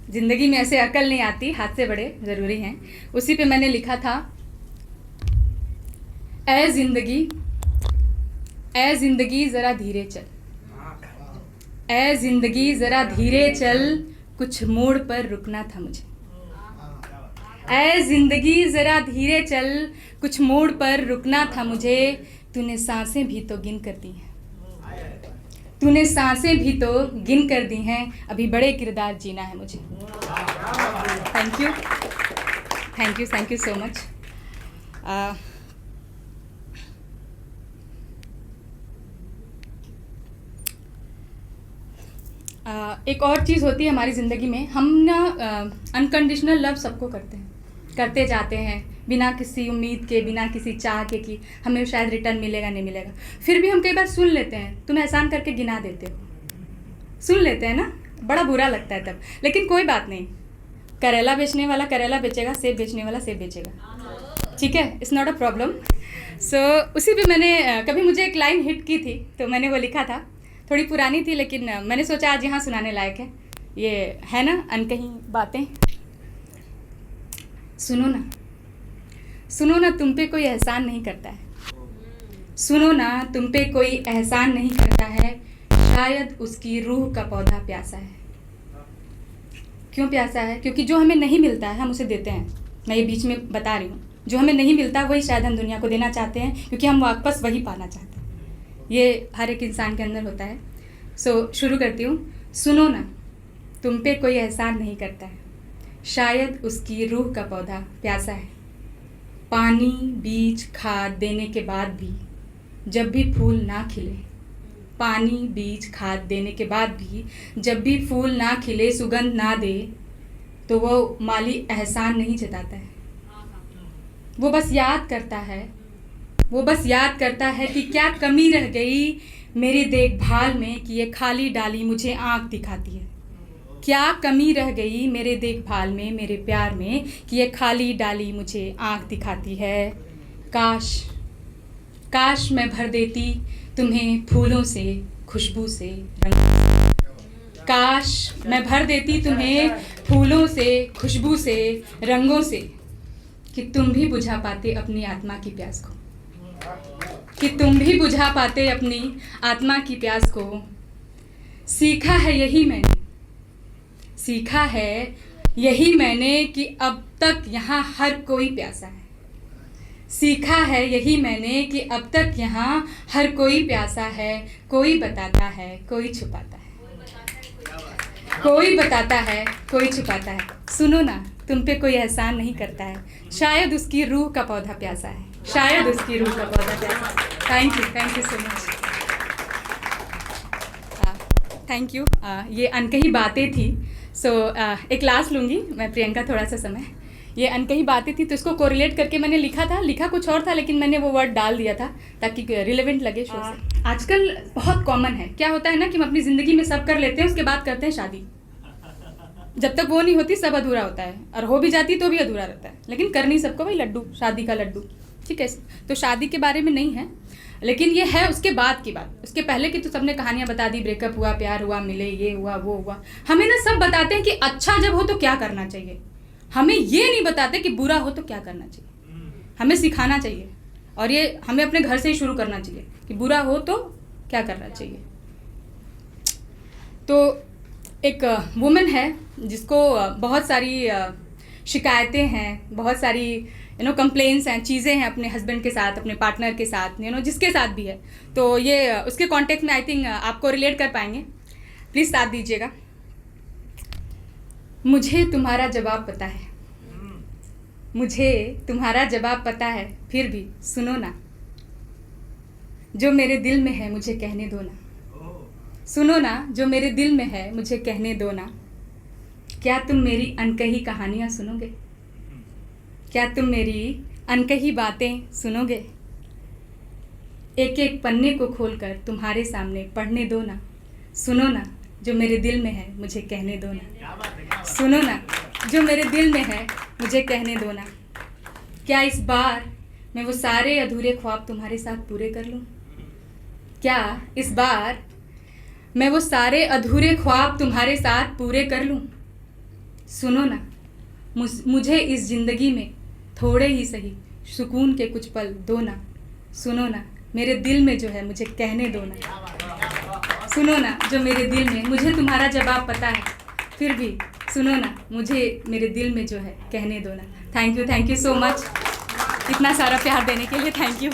ज़िंदगी में ऐसे अकल नहीं आती, हाथ से बड़े ज़रूरी हैं। उसी पे मैंने लिखा था, ऐ ज़िंदगी ज़रा धीरे चल, ऐ ज़िंदगी ज़रा धीरे चल, कुछ मोड़ पर रुकना था मुझे। ऐ ज़िंदगी ज़रा धीरे चल, कुछ मोड़ पर रुकना था मुझे। तूने सांसें भी तो गिन कर दी हैं, तूने सांसें भी तो गिन कर दी हैं, अभी बड़े किरदार जीना है मुझे। Thank you, thank you, thank you so much. एक और चीज़ होती है हमारी ज़िंदगी में, हम ना अनकंडीशनल लव सबको करते हैं, करते जाते हैं बिना किसी उम्मीद के, बिना किसी चाह के कि हमें शायद रिटर्न मिलेगा नहीं मिलेगा। फिर भी हम कई बार सुन लेते हैं, तुम एहसान करके गिना देते हो, सुन लेते हैं ना, बड़ा बुरा लगता है तब। लेकिन कोई बात नहीं, करेला बेचने वाला करेला बेचेगा, सेब बेचने वाला सेब बेचेगा, ठीक है, इट्स नॉट अ प्रॉब्लम। सो उसी पे मैंने कभी मुझे एक लाइन हिट की थी तो मैंने वो लिखा था, थोड़ी पुरानी थी लेकिन मैंने सोचा आज यहाँ सुनाने लायक है। ये है ना, अनकही बातें। सुनो ना, सुनो ना, तुम पे कोई एहसान नहीं करता है, सुनो ना, तुम पे कोई एहसान नहीं करता है, शायद उसकी रूह का पौधा प्यासा है। क्यों प्यासा है? क्योंकि जो हमें नहीं मिलता है हम उसे देते हैं। मैं ये बीच में बता रही हूँ, जो हमें नहीं मिलता वही शायद हम दुनिया को देना चाहते हैं, क्योंकि हम वापस वही पाना चाहते हैं। ये हर एक इंसान के अंदर होता है। सो शुरू करती हूँ। सुनो ना, तुम पे कोई एहसान नहीं करता है, शायद उसकी रूह का पौधा प्यासा है। पानी, बीज, खाद देने के बाद भी जब भी फूल ना खिले, पानी, बीज, खाद देने के बाद भी जब भी फूल ना खिले, सुगंध ना दे, तो वो माली एहसान नहीं जताता है। वो बस याद करता है, वो बस याद करता है कि क्या कमी रह गई मेरी देखभाल में कि ये खाली डाली मुझे आँख दिखाती है। क्या कमी रह गई मेरे देखभाल में, मेरे प्यार में, कि ये खाली डाली मुझे आँख दिखाती है। काश, काश मैं भर देती तुम्हें फूलों से, खुशबू से, रंग। काश मैं भर देती तुम्हें फूलों से, खुशबू से, रंगों से, कि तुम भी बुझा पाते अपनी आत्मा की प्यास को, कि तुम भी बुझा पाते अपनी आत्मा की प्यास को। सीखा है यही मैंने, सीखा है यही मैंने कि अब तक यहाँ हर कोई प्यासा है। सीखा है यही मैंने कि अब तक यहाँ हर कोई प्यासा है। कोई बताता है, कोई छुपाता है, कोई बताता है, कोई छुपाता है। सुनो ना, तुम पे कोई एहसान नहीं करता है, शायद उसकी रूह का पौधा प्यासा है, शायद उसकी रूह का पौधा प्यासा है। Thank you so much. Thank you. ये अनकही बातें थी। सो एक क्लास लूँगी मैं, प्रियंका, थोड़ा सा समय। ये अनकही बातें थी तो इसको कोरिलेट करके मैंने लिखा था, लिखा कुछ और था लेकिन मैंने वो वर्ड डाल दिया था ताकि रिलेवेंट लगे शो से। आजकल बहुत कॉमन है, क्या होता है ना कि हम अपनी ज़िंदगी में सब कर लेते हैं, उसके बाद करते हैं शादी। जब तक वो नहीं होती सब अधूरा होता है, और हो भी जाती तो भी अधूरा रहता है। लेकिन कर नहीं सबको भाई, लड्डू, शादी का लड्डू, ठीक है। तो शादी के बारे में नहीं है, लेकिन ये है उसके बाद की बात। उसके पहले की तो सबने कहानियाँ बता दी, ब्रेकअप हुआ, प्यार हुआ, मिले, ये हुआ, वो हुआ। हमें ना सब बताते हैं कि अच्छा जब हो तो क्या करना चाहिए, हमें ये नहीं बताते कि बुरा हो तो क्या करना चाहिए। हमें सिखाना चाहिए, और ये हमें अपने घर से ही शुरू करना चाहिए कि बुरा हो तो क्या करना चाहिए। तो एक वुमेन है जिसको बहुत सारी शिकायतें हैं, बहुत सारी कंप्लेंट्स हैं, चीज़ें हैं अपने हस्बैंड के साथ, अपने पार्टनर के साथ, जिसके साथ भी है। तो ये उसके कॉन्टेक्स्ट में आई थिंक आपको रिलेट कर पाएंगे। प्लीज़ साथ दीजिएगा। मुझे तुम्हारा जवाब पता है, मुझे तुम्हारा जवाब पता है, फिर भी सुनो ना, जो मेरे दिल में है मुझे कहने दो ना। सुनो ना, जो मेरे दिल में है मुझे कहने दो ना। क्या तुम मेरी अनकही कहानियाँ सुनोगे? क्या तुम मेरी अनकही बातें सुनोगे? एक एक पन्ने को खोलकर तुम्हारे सामने पढ़ने दो ना। सुनो ना, जो मेरे दिल में है मुझे कहने दो ना। सुनो ना, जो मेरे दिल में है मुझे कहने दो ना। क्या इस बार मैं वो सारे अधूरे ख्वाब तुम्हारे साथ पूरे कर लूँ? क्या इस बार मैं वो सारे अधूरे ख्वाब तुम्हारे साथ पूरे कर लूँ? सुनो ना, मुझे इस ज़िंदगी में थोड़े ही सही सुकून के कुछ पल दो ना। सुनो ना, मेरे दिल में जो है मुझे कहने दो ना। सुनो ना, जो मेरे दिल में, मुझे तुम्हारा जवाब पता है, फिर भी सुनो ना, मुझे मेरे दिल में जो है कहने दो ना। थैंक यू सो मच, इतना सारा प्यार देने के लिए थैंक यू।